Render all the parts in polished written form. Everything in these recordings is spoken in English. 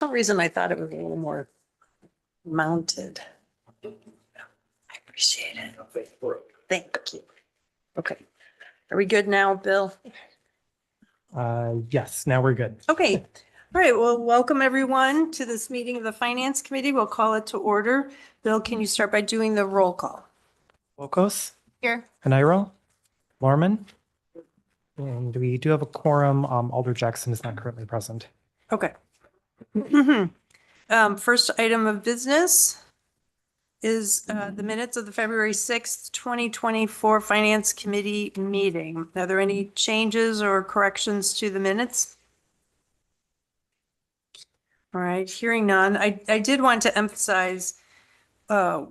some reason I thought it was a little more mounted. I appreciate it. Thank you. Okay. Are we good now, Bill? Yes, now we're good. Okay. All right. Well, welcome everyone to this meeting of the Finance Committee. We'll call it to order. Bill, can you start by doing the roll call? Wilkos, Here. Haniro, Lorman, and we do have a quorum. Alder Jackson is not currently present. Okay. First item of business is the minutes of the February 6th, 2024 Finance Committee meeting. Are there any changes or corrections to the minutes? All right, hearing none. I did want to emphasize the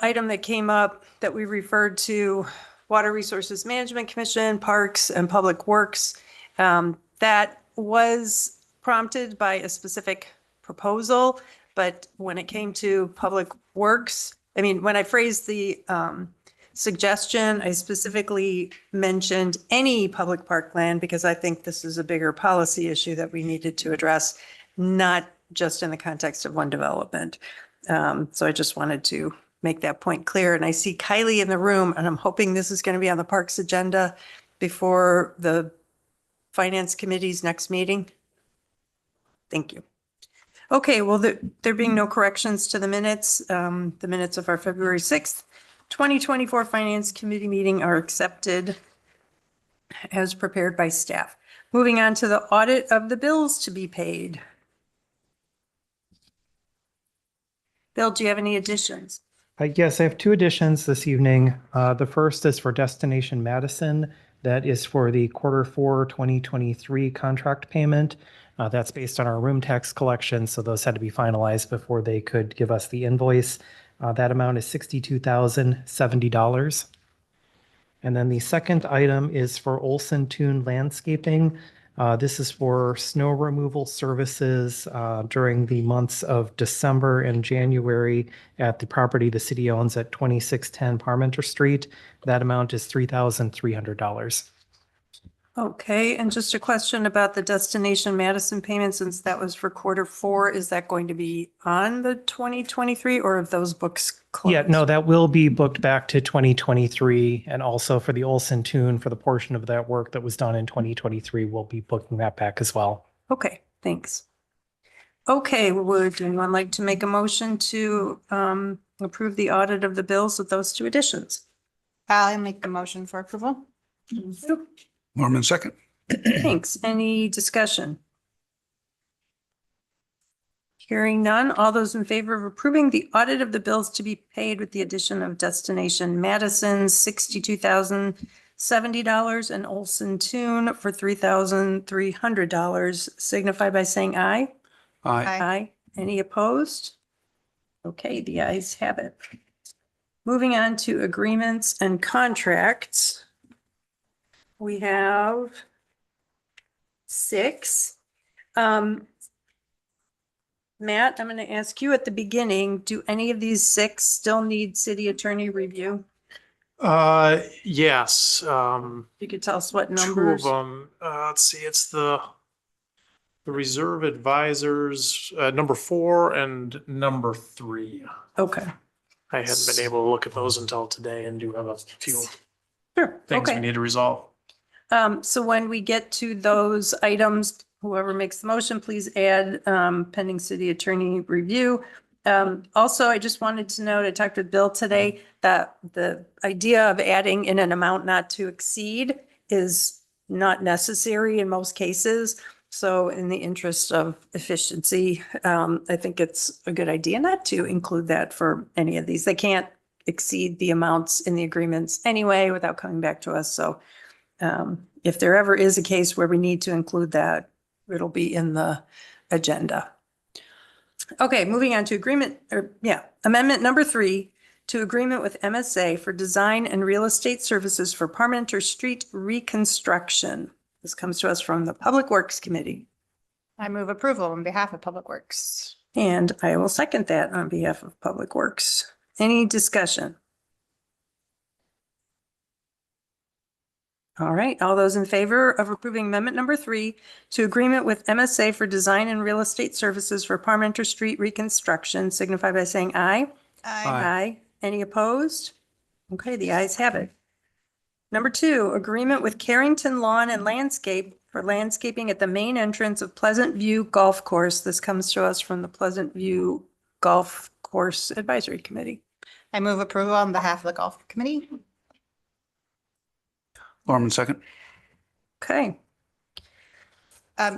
item that came up that we referred to, Water Resources Management Commission, Parks and Public Works. That was prompted by a specific proposal, but when it came to Public Works, I mean, when I phrased the suggestion, I specifically mentioned any public park land because I think this is a bigger policy issue that we needed to address, not just in the context of one development. So I just wanted to make that point clear. And I see Kylie in the room, and I'm hoping this is going to be on the Parks agenda before the Finance Committee's next meeting. Thank you. Okay, well, there being no corrections to the minutes of our February 6th, 2024 Finance Committee meeting are accepted as prepared by staff. Moving on to the audit of the bills to be paid. Bill, do you have any additions? Yes, I have two additions this evening. The first is for Destination Madison. That is for the Q4 2023 contract payment. That's based on our room tax collection, so those had to be finalized before they could give us the invoice. That amount is $62,070. And then the second item is for Olson Toon Landscaping. This is for snow removal services during the months of December and January at the property the city owns at 2610 Parmenter Street. That amount is $3,300. Okay, and just a question about the Destination Madison payment, since that was for Q4, is that going to be on the 2023 or have those books closed? Yeah, no, that will be booked back to 2023. And also for the Olson Toon, for the portion of that work that was done in 2023, we'll be booking that back as well. Okay, thanks. Okay, would anyone like to make a motion to approve the audit of the bills with those two additions? I'll make the motion for approval. Norman, second. Thanks. Any discussion? Hearing none. All those in favor of approving the audit of the bills to be paid with the addition of Destination Madison, $62,070, and Olson Toon for $3,300, signify by saying aye. Aye. Aye. Any opposed? Okay, the ayes have it. Moving on to agreements and contracts. We have 6. Matt, I'm going to ask you at the beginning, do any of these 6 still need city attorney review? Yes. You could tell us what 2 numbers. of them. Let's see, it's the reserve advisors, number 4 and number 3. Okay, I hadn't been able to look at those until today and do have a few sure. things we Okay. need to resolve. So when we get to those items, whoever makes the motion, please add pending city attorney review. Also, I just wanted to note, I talked with Bill today, that the idea of adding in an amount not to exceed is not necessary in most cases. So in the interest of efficiency, I think it's a good idea not to include that for any of these. They can't exceed the amounts in the agreements anyway without coming back to us. So if there ever is a case where we need to include that, it'll be in the agenda. Okay, moving on to amendment number 3 to agreement with MSA for design and real estate services for Parmenter Street reconstruction. This comes to us from the Public Works Committee. I move approval on behalf of Public Works. And I will second that on behalf of Public Works. Any discussion? All right, all those in favor of approving amendment number 3 to agreement with MSA for design and real estate services for Parmenter Street reconstruction signify by saying aye. Aye. Any opposed? Okay, the ayes have it. Number 2, agreement with Carrington Lawn and Landscape for landscaping at the main entrance of Pleasant View Golf Course. This comes to us from the Pleasant View Golf Course Advisory Committee. I move approval on behalf of the golf committee. Mormon second. Okay,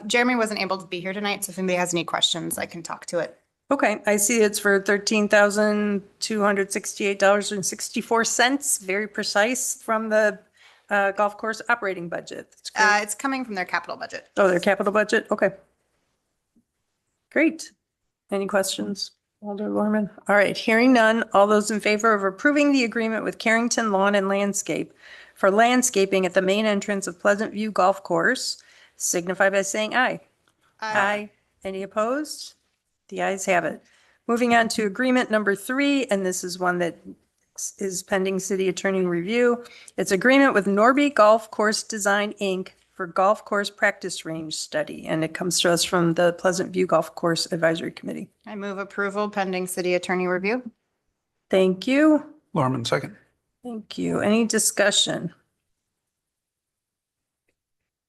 Jeremy wasn't able to be here tonight, so if anybody has any questions, I can talk to it. okay, I see it's for $13,268.64. Very precise from the golf course operating budget. That's great. It's coming from their capital budget. Oh, their capital budget? Okay. Great. Any questions? Alder Lorman? All right, hearing none. All those in favor of approving the agreement with Carrington Lawn and Landscape for landscaping at the main entrance of Pleasant View Golf Course signify by saying aye. Aye. Any opposed? The ayes have it. Moving on to agreement number 3, and this is one that is pending city attorney review. It's agreement with Norby Golf Course Design, Inc. for golf course practice range study, and it comes to us from the Pleasant View Golf Course Advisory Committee. I move approval pending city attorney review. Thank you. Mormon second. Thank you. Any discussion?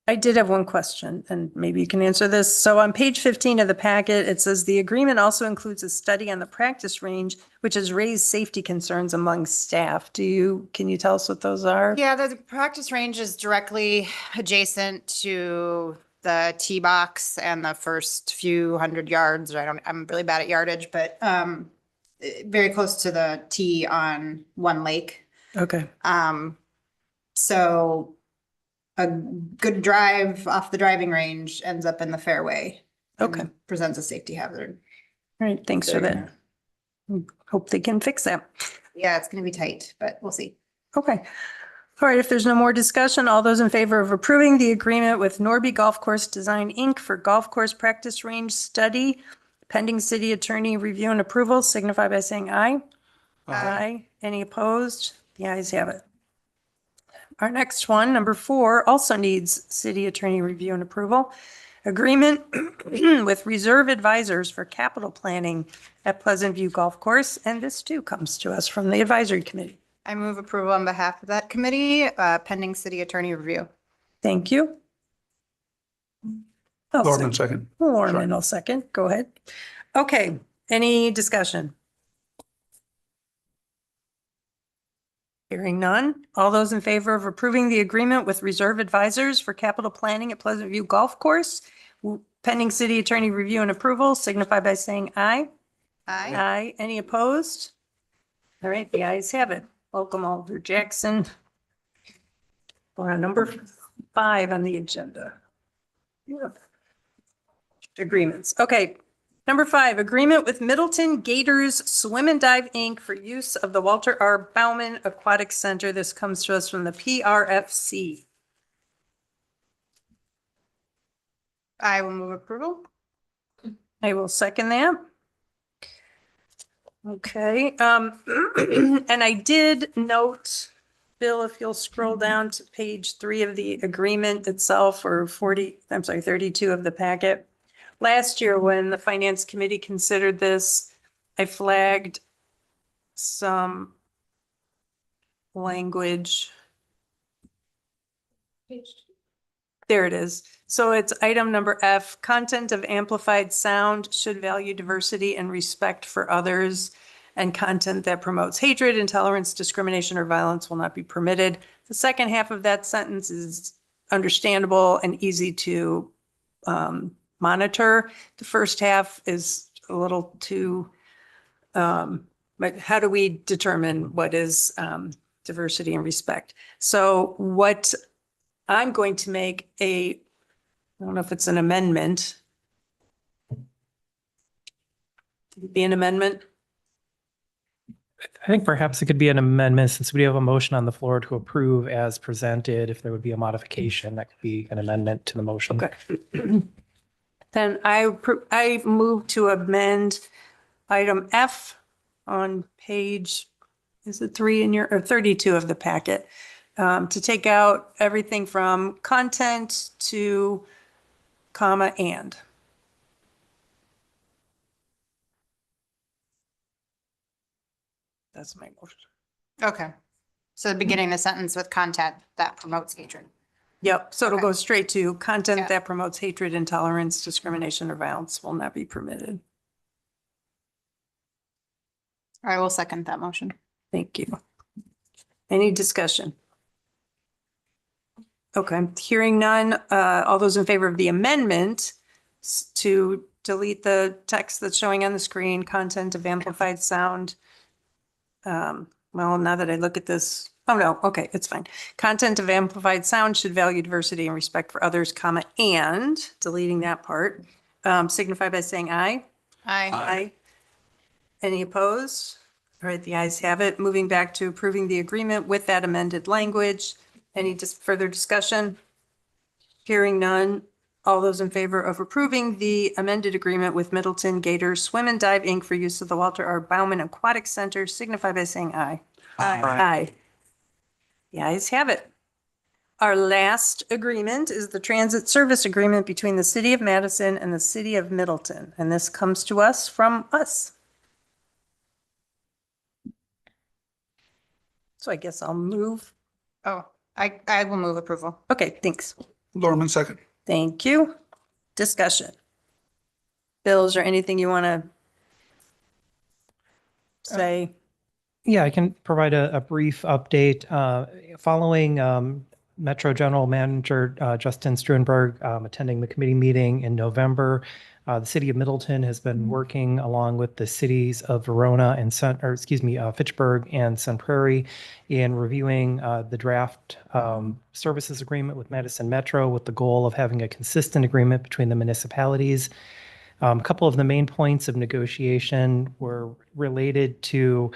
I did have one question, and maybe you can answer this. So on page 15 of the packet, it says the agreement also includes a study on the practice range, which has raised safety concerns among staff. Can you tell us what those are? Yeah, the practice range is directly adjacent to the tee box and the first few hundred yards. I'm really bad at yardage, but very close to the tee on one lake. Okay. So a good drive off the driving range ends up in the fairway. and Okay. Presents a safety hazard. All right, thanks for that. Hope they can fix that. Yeah, it's gonna be tight, but we'll see. Okay. All right, if there's no more discussion, all those in favor of approving the agreement with Norby Golf Course Design, Inc. for golf course practice range study, pending city attorney review and approval, signify by saying aye. Aye. Any opposed? The ayes have it. Our next one, number 4, also needs city attorney review and approval. Agreement with Reserve Advisors for capital planning at Pleasant View Golf Course, and this too comes to us from the advisory committee. I move approval on behalf of that committee, pending city attorney review. Thank you. Mormon second. Lorman will second. Go ahead. Okay, any discussion? Hearing none. All those in favor of approving the agreement with Reserve Advisors for capital planning at Pleasant View Golf Course, pending city attorney review and approval, signify by saying aye. Aye. Aye. Any opposed? All right, the ayes have it. Welcome, Alder Jackson. We're on number 5 on the agenda. Yep. Agreements. Okay. Number 5, agreement with Middleton Gators Swim and Dive, Inc. for use of the Walter R. Bauman Aquatic Center. This comes to us from the PRFC. I will move approval. I will second that. Okay, and I did note, Bill, if you'll scroll down to page 3 of the agreement itself, or 32 of the packet. Last year, when the finance committee considered this, I flagged some language. There it is. So it's item number F, content of amplified sound should value diversity and respect for others, and content that promotes hatred, intolerance, discrimination, or violence will not be permitted. The second half of that sentence is understandable and easy to monitor. The first half is a little too, but how do we determine what is diversity and respect? So what I'm going to make I don't know if it's an amendment. Could it be an amendment? I think perhaps it could be an amendment since we have a motion on the floor to approve as presented. If there would be a modification, that could be an amendment to the motion. Okay. Then I move to amend item F on page, is it 3 in your, or 32 of the packet? to take out everything from content to comma and. That's my motion. Okay. So beginning the sentence with content that promotes hatred. Yep, so it'll Okay. go straight to content Yeah. that promotes hatred, intolerance, discrimination, or violence will not be permitted. I will second that motion. Thank you. Any discussion? Okay, hearing none, all those in favor of the amendment to delete the text that's showing on the screen, content of amplified sound. Well, now that I look at this, oh no, okay, it's fine. Content of amplified sound should value diversity and respect for others, comma, and deleting that part, signify by saying aye. Aye. Aye. Any opposed? All right, the ayes have it. Moving back to approving the agreement with that amended language. Any further discussion? Hearing none. All those in favor of approving the amended agreement with Middleton Gators Swim and Dive Inc. for use of the Walter R. Bauman Aquatic Center signify by saying aye. Aye. Aye. The ayes have it. Our last agreement is the transit service agreement between the City of Madison and the City of Middleton, and this comes to us from us. So I guess I'll move. Oh, I will move approval. Okay, thanks. Lorman, second. Thank you. Discussion. Bill, is there anything you want to say? Yeah, I can provide a brief update. Following Metro General Manager Justin Struenberg attending the committee meeting in November, the city of Middleton has been working along with the cities of Verona and Fitchburg and Sun Prairie in reviewing the draft services agreement with Madison Metro with the goal of having a consistent agreement between the municipalities. A couple of the main points of negotiation were related to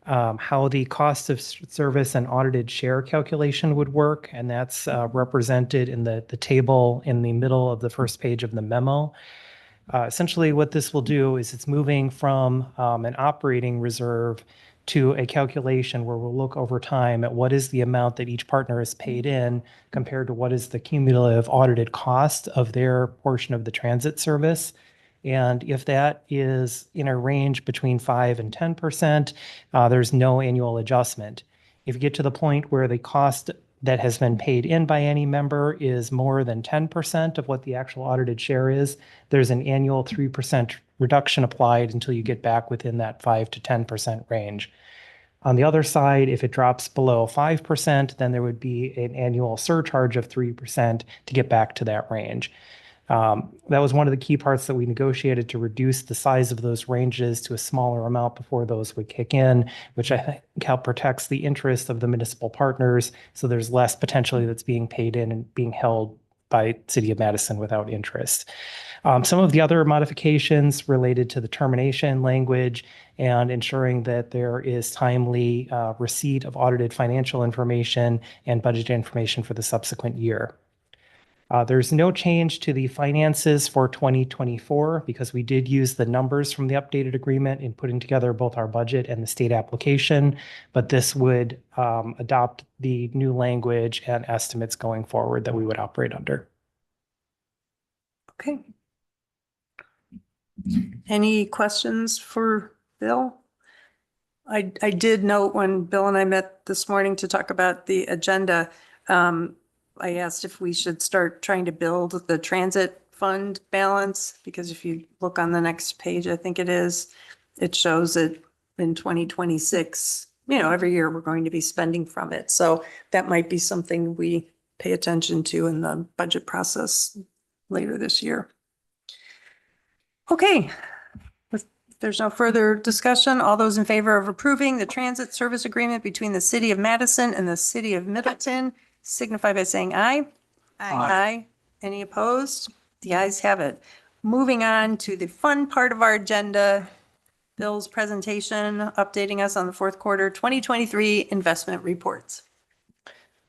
how the cost of service and audited share calculation would work, and that's represented in the table in the middle of the first page of the memo. Essentially, what this will do is it's moving from an operating reserve to a calculation where we'll look over time at what is the amount that each partner has paid in compared to what is the cumulative audited cost of their portion of the transit service. And if that is in a range between 5 and 10%, there's no annual adjustment. If you get to the point where the cost that has been paid in by any member is more than 10% of what the actual audited share is, there's an annual 3% reduction applied until you get back within that 5 to 10% range. On the other side, if it drops below 5%, then there would be an annual surcharge of 3% to get back to that range. That was one of the key parts that we negotiated to reduce the size of those ranges to a smaller amount before those would kick in, which I think help protects the interest of the municipal partners. So there's less potentially that's being paid in and being held by City of Madison without interest. Some of the other modifications related to the termination language and ensuring that there is timely receipt of audited financial information and budget information for the subsequent year. There's no change to the finances for 2024 because we did use the numbers from the updated agreement in putting together both our budget and the state application, but this would adopt the new language and estimates going forward that we would operate under. Okay. Any questions for Bill? I did note when Bill and I met this morning to talk about the agenda, I asked if we should start trying to build the transit fund balance, because if you look on the next page, I think it is, it shows it in 2026, every year we're going to be spending from it. So that might be something we pay attention to in the budget process later this year. Okay. If there's no further discussion, all those in favor of approving the transit service agreement between the City of Madison and the City of Middleton signify by saying aye. Aye. Any opposed? The ayes have it. Moving on to the fun part of our agenda, Bill's presentation, updating us on the fourth quarter 2023 investment reports.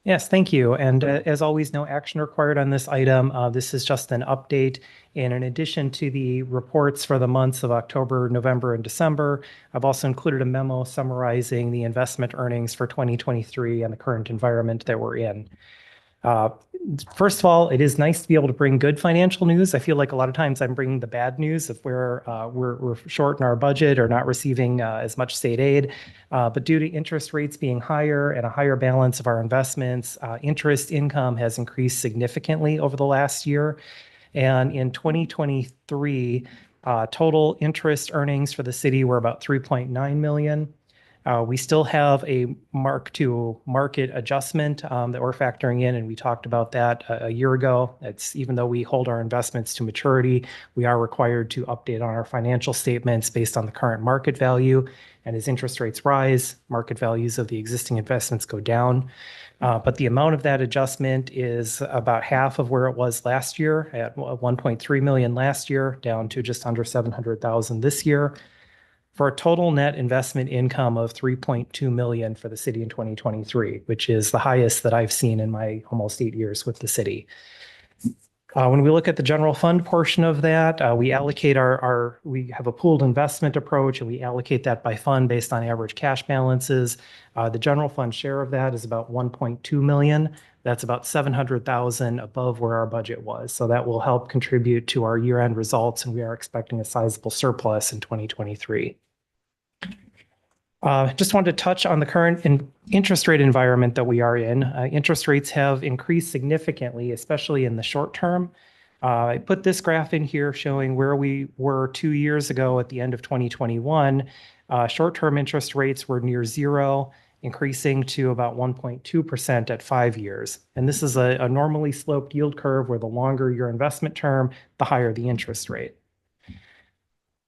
Yes, thank you. And as always, no action required on this item. This is just an update. And in addition to the reports for the months of October, November, and December, I've also included a memo summarizing the investment earnings for 2023 and the current environment that we're in. First of all, it is nice to be able to bring good financial news. I feel like a lot of times I'm bringing the bad news if we're short in our budget or not receiving as much state aid. But due to interest rates being higher and a higher balance of our investments, interest income has increased significantly over the last year. And in 2023, total interest earnings for the city were about 3.9 million. We still have a mark-to-market adjustment that we're factoring in, and we talked about that a year ago. It's even though we hold our investments to maturity, we are required to update on our financial statements based on the current market value. And as interest rates rise, market values of the existing investments go down. But the amount of that adjustment is about half of where it was last year, at 1.3 million last year, down to just under 700,000 this year, for a total net investment income of 3.2 million for the city in 2023, which is the highest that I've seen in my almost 8 years with the city. When we look at the general fund portion of that, we allocate we have a pooled investment approach, and we allocate that by fund based on average cash balances. The general fund share of that is about 1.2 million. That's about 700,000 above where our budget was. So that will help contribute to our year-end results, and we are expecting a sizable surplus in 2023. Just wanted to touch on the current interest rate environment that we are in. Interest rates have increased significantly, especially in the short term. I put this graph in here showing where we were 2 years ago at the end of 2021. Short-term interest rates were near zero, increasing to about 1.2% at 5 years. And this is a normally sloped yield curve where the longer your investment term, the higher the interest rate.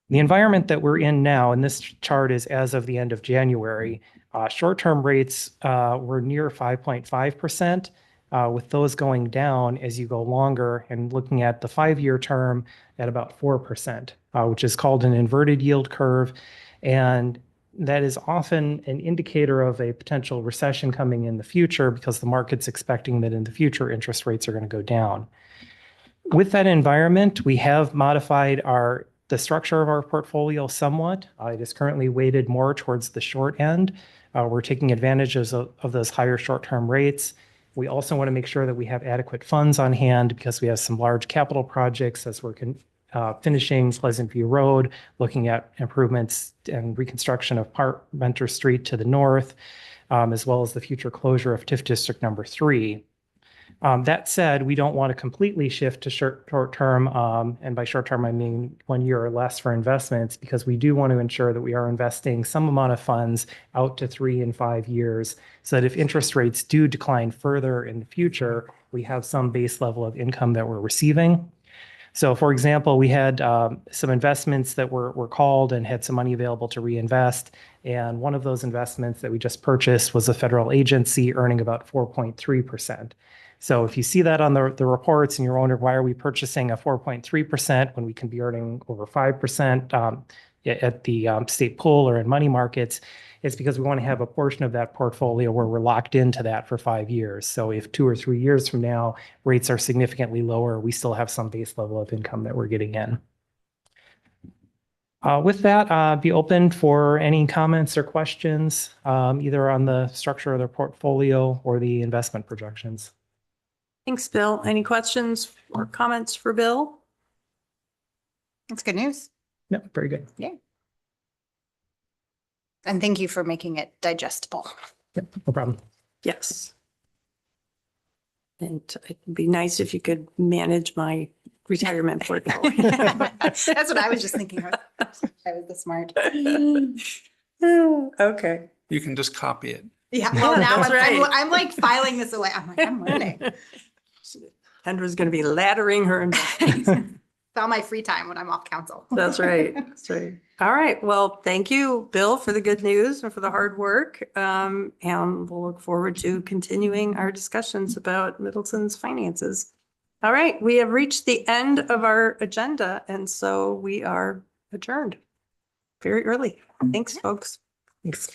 The environment that we're in now, and this chart is as of the end of January, short-term rates were near 5.5%, with those going down as you go longer, and looking at the 5-year term at about 4%, which is called an inverted yield curve. And that is often an indicator of a potential recession coming in the future because the market's expecting that in the future interest rates are going to go down. With that environment, we have modified the structure of our portfolio somewhat. It is currently weighted more towards the short end. We're taking advantage of those higher short-term rates. We also want to make sure that we have adequate funds on hand because we have some large capital projects as we're finishing Pleasant View Road, looking at improvements and reconstruction of Parmenter Street to the north, as well as the future closure of TIF District Number 3. That said, we don't want to completely shift to short-term, and by short-term, I mean 1 year or less for investments, because we do want to ensure that we are investing some amount of funds out to 3 and 5 years, so that if interest rates do decline further in the future, we have some base level of income that we're receiving. So, for example, we had some investments that were called and had some money available to reinvest. And one of those investments that we just purchased was a federal agency earning about 4.3%. So if you see that on the reports and you're wondering, why are we purchasing a 4.3% when we can be earning over 5% at the state pool or in money markets, it's because we want to have a portion of that portfolio where we're locked into that for 5 years. So if 2 or 3 years from now, rates are significantly lower, we still have some base level of income that we're getting in. With that, be open for any comments or questions, either on the structure of the portfolio or the investment projections. Thanks, Bill. Any questions or comments for Bill? That's good news. Yep, very good. And thank you for making it digestible. Yep, no problem. Yes. And it'd be nice if you could manage my retirement portfolio. That's what I was just thinking of. I was the smart. Okay. You can just copy it. Yeah, well, now That's right. I'm like filing this away. I'm like, I'm learning. Kendra's going to be laddering her investments. It's all my free time when I'm off council. That's right. That's right. All right. Well, thank you, Bill, for the good news and for the hard work. And we'll look forward to continuing our discussions about Middleton's finances. All right. We have reached the end of our agenda, and so we are adjourned very early. Thanks, folks. Thanks.